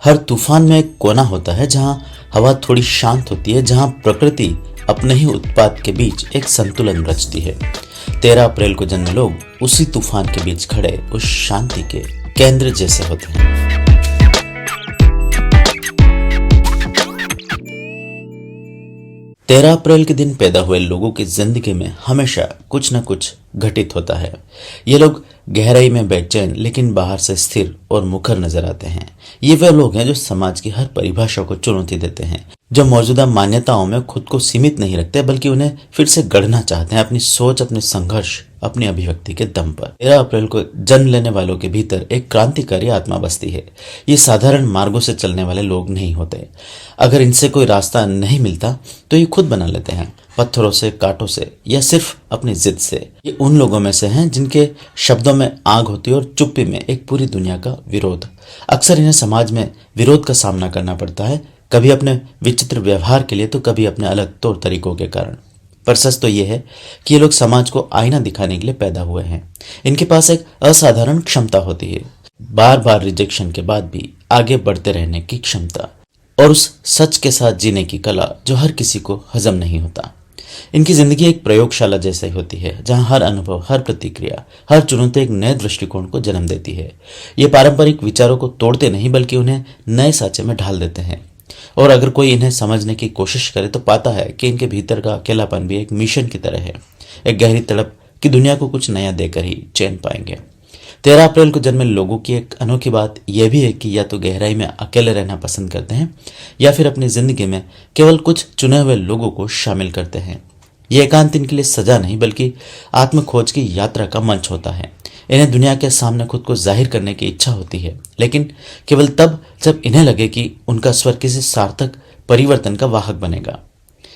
हर तूफान में एक कोना होता है जहां हवा थोड़ी शांत होती है, जहां प्रकृति अपने ही उत्पाद के बीच एक संतुलन रचती है। 13 अप्रैल को जन्मे लोग उसी तूफान के बीच खड़े उस शांति के केंद्र जैसे होते हैं। 13 अप्रैल के दिन पैदा हुए लोगों की जिंदगी में हमेशा कुछ न कुछ घटित होता है। ये लोग गहराई में बेचैन लेकिन बाहर से स्थिर और मुखर नजर आते हैं। ये वे लोग हैं जो समाज की हर परिभाषा को चुनौती देते हैं, जो मौजूदा मान्यताओं में खुद को सीमित नहीं रखते बल्कि उन्हें फिर से गढ़ना चाहते हैं, अपनी सोच, अपने संघर्ष, अपनी अभिव्यक्ति के दम पर। 13 अप्रैल को जन्म लेने वालों के भीतर एक क्रांतिकारी आत्मा बसती है। ये साधारण मार्गों से चलने वाले लोग नहीं होते। अगर इनसे कोई रास्ता नहीं मिलता तो ये खुद बना लेते हैं, पत्थरों से, कांटों से या सिर्फ अपनी जिद से। ये उन लोगों में से हैं जिनके शब्दों में आग होती है और चुप्पी में एक पूरी दुनिया का विरोध। अक्सर इन्हें समाज में विरोध का सामना करना पड़ता है, कभी अपने विचित्र व्यवहार के लिए तो कभी अपने अलग तौर तरीकों के कारण। पर सच तो ये है कि ये लोग समाज को आईना दिखाने के लिए पैदा हुए हैं। इनके पास एक असाधारण क्षमता होती है, बार बार रिजेक्शन के बाद भी आगे बढ़ते रहने की क्षमता और उस सच के साथ जीने की कला जो हर किसी को हजम नहीं होता। इनकी जिंदगी एक प्रयोगशाला जैसी होती है, जहां हर अनुभव, हर प्रतिक्रिया, हर चुनौती एक नए दृष्टिकोण को जन्म देती है। ये पारंपरिक विचारों को तोड़ते नहीं बल्कि उन्हें नए साँचे में ढाल देते हैं। और अगर कोई इन्हें समझने की कोशिश करे तो पाता है कि इनके भीतर का अकेलापन भी एक मिशन की तरह है, एक गहरी तड़प कि दुनिया को कुछ नया देकर ही चैन पाएंगे। 13 अप्रैल को जन्मे लोगों की एक अनोखी बात यह भी है कि या तो गहराई में अकेले रहना पसंद करते हैं या फिर अपनी जिंदगी में केवल कुछ चुने हुए लोगों को शामिल करते हैं। ये एकांत इनके लिए सजा नहीं बल्कि आत्मखोज की यात्रा का मंच होता है। इन्हें दुनिया के सामने खुद को जाहिर करने की इच्छा होती है, लेकिन केवल तब जब इन्हें लगे कि उनका स्वर किसी सार्थक परिवर्तन का वाहक बनेगा।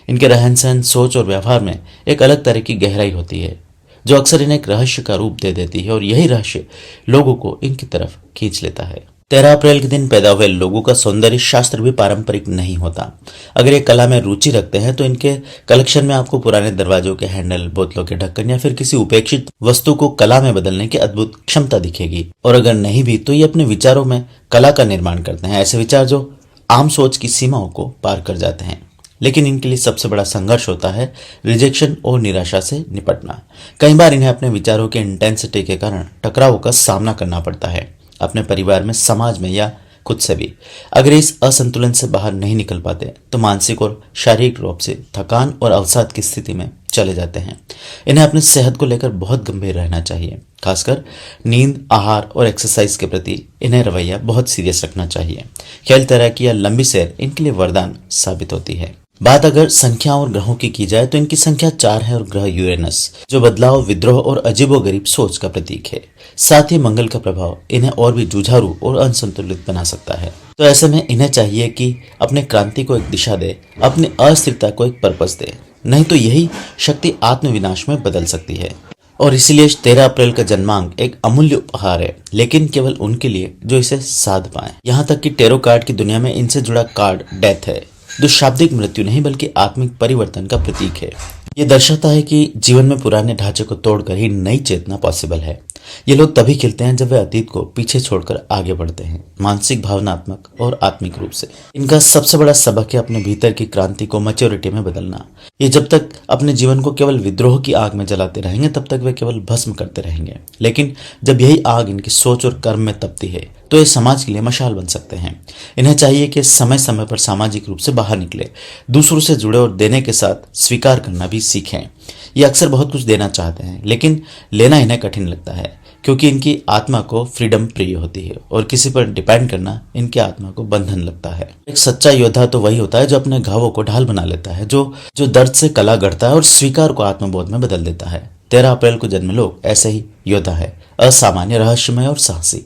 इनके रहन सहन, सोच और व्यवहार में एक अलग तरह की गहराई होती है जो अक्सर इन्हें एक रहस्य का रूप दे देती है और यही रहस्य लोगों को इनकी तरफ खींच लेता है। 13 अप्रैल के दिन पैदा हुए लोगों का सौंदर्य शास्त्र भी पारंपरिक नहीं होता। अगर ये कला में रुचि रखते हैं तो इनके कलेक्शन में आपको पुराने दरवाजों के हैंडल, बोतलों के ढक्कन या फिर किसी उपेक्षित वस्तु को कला में बदलने की अद्भुत क्षमता दिखेगी। और अगर नहीं भी तो ये अपने विचारों में कला का निर्माण करते हैं, ऐसे विचार जो आम सोच की सीमाओं को पार कर जाते हैं। लेकिन इनके लिए सबसे बड़ा संघर्ष होता है रिजेक्शन और निराशा से निपटना। कई बार इन्हें अपने विचारों के इंटेंसिटी के कारण टकराव का सामना करना पड़ता है, अपने परिवार में, समाज में या खुद से भी। अगर इस असंतुलन से बाहर नहीं निकल पाते तो मानसिक और शारीरिक रूप से थकान और अवसाद की स्थिति में चले जाते हैं। इन्हें अपनी सेहत को लेकर बहुत गंभीर रहना चाहिए, खासकर नींद, आहार और एक्सरसाइज के प्रति इन्हें रवैया बहुत सीरियस रखना चाहिए। खेल, तैराकी या लंबी सैर इनके लिए वरदान साबित होती है। बात अगर संख्याओं और ग्रहों की जाए तो इनकी संख्या 4 है और ग्रह यूरेनस जो बदलाव, विद्रोह और अजीबोगरीब सोच का प्रतीक है। साथ ही मंगल का प्रभाव इन्हें और भी जुझारू और असंतुलित बना सकता है। तो ऐसे में इन्हें चाहिए कि अपने क्रांति को एक दिशा दे, अपनी अस्थिरता को एक पर्पस दे, नहीं तो यही शक्ति आत्मविनाश में बदल सकती है। और इसीलिए 13 अप्रैल का जन्मांक एक अमूल्य उपहार है, लेकिन केवल उनके लिए जो इसे साध पाए। यहाँ तक कि टेरो कार्ड की दुनिया में इनसे जुड़ा कार्ड डेथ है, जो शाब्दिक मृत्यु नहीं बल्कि आत्मिक परिवर्तन का प्रतीक है। ये दर्शाता है कि जीवन में पुराने ढांचे को तोड़कर ही नई चेतना पॉसिबल है। ये लोग तभी खिलते हैं जब वे अतीत को पीछे छोड़कर आगे बढ़ते हैं, मानसिक, भावनात्मक और आत्मिक रूप से। इनका सबसे बड़ा सबक है अपने भीतर की क्रांति को मैच्योरिटी में बदलना। ये जब तक अपने जीवन को केवल विद्रोह की आग में जलाते रहेंगे तब तक वे केवल भस्म करते रहेंगे, लेकिन जब यही आग इनकी सोच और कर्म में तपती है तो ये समाज के लिए मशाल बन सकते हैं। इन्हें चाहिए कि समय समय पर सामाजिक रूप से बाहर निकले, दूसरों से जुड़े और देने के साथ स्वीकार करना भी सीखें। ये अक्सर बहुत कुछ देना चाहते हैं लेकिन लेना इन्हें कठिन लगता है, क्योंकि इनकी आत्मा को फ्रीडम प्रिय होती है और किसी पर डिपेंड करना इनकी आत्मा को बंधन लगता है। एक सच्चा योद्धा तो वही होता है जो अपने घावों को ढाल बना लेता है, जो दर्द से कला गढ़ता है और स्वीकार को आत्मबोध में बदल देता है। 13 अप्रैल को जन्मे लोग ऐसे ही योद्धा है, असामान्य, रहस्यमय और साहसी।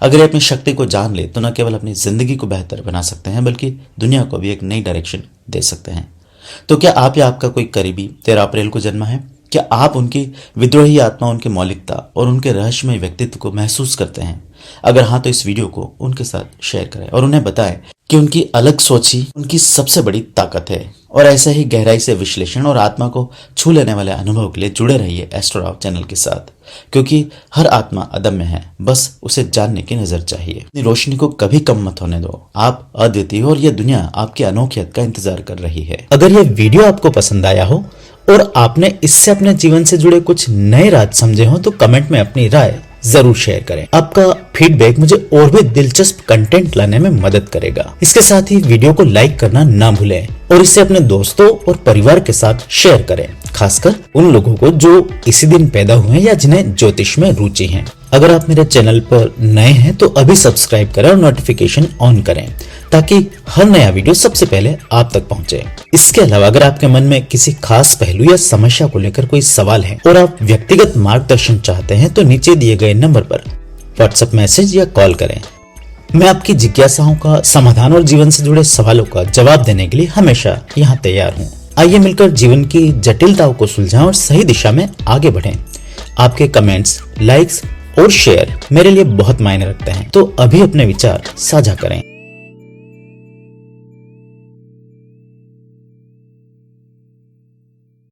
अगर ये अपनी शक्ति को जान ले तो न केवल अपनी जिंदगी को बेहतर बना सकते हैं बल्कि दुनिया को भी एक नई डायरेक्शन दे सकते हैं। तो क्या आप या आपका कोई करीबी 13 अप्रैल को जन्मा है? क्या आप उनकी विद्रोही आत्मा, उनकी मौलिकता और उनके रहस्यमय व्यक्तित्व को महसूस करते हैं? अगर हाँ तो इस वीडियो को उनके साथ शेयर करें और उन्हें बताएं कि उनकी अलग सोच ही उनकी सबसे बड़ी ताकत है। और ऐसे ही गहराई से विश्लेषण और आत्मा को छू लेने वाले अनुभव के लिए जुड़े रहिए एस्ट्रो राव चैनल के साथ, क्योंकि हर आत्मा अदम्य है, बस उसे जानने की नजर चाहिए। अपनी रोशनी को कभी कम मत होने दो, आप अद्वितीय हो और ये दुनिया आपकी अनोखियत का इंतजार कर रही है। अगर ये वीडियो आपको पसंद आया हो और आपने इससे अपने जीवन से जुड़े कुछ नए राज समझे हो तो कमेंट में अपनी राय जरूर शेयर करें। आपका फीडबैक मुझे और भी दिलचस्प कंटेंट लाने में मदद करेगा। इसके साथ ही वीडियो को लाइक करना ना भूलें और इसे अपने दोस्तों और परिवार के साथ शेयर करें, खासकर उन लोगों को जो इसी दिन पैदा हुए हैं या जिन्हें ज्योतिष में रुचि है। अगर आप मेरे चैनल पर नए हैं तो अभी सब्सक्राइब करें और नोटिफिकेशन ऑन करें ताकि हर नया वीडियो सबसे पहले आप तक पहुंचे। इसके अलावा अगर आपके मन में किसी खास पहलू या समस्या को लेकर कोई सवाल है और आप व्यक्तिगत मार्गदर्शन चाहते हैं तो नीचे दिए गए नंबर पर व्हाट्सएप मैसेज या कॉल करें। मैं आपकी जिज्ञासाओं का समाधान और जीवन से जुड़े सवालों का जवाब देने के लिए हमेशा यहाँ तैयार हूँ। आइए मिलकर जीवन की जटिलताओं को सुलझाएं और सही दिशा में आगे बढ़ें। आपके कमेंट्स, लाइक्स और शेयर मेरे लिए बहुत मायने रखते हैं, तो अभी अपने विचार साझा करें।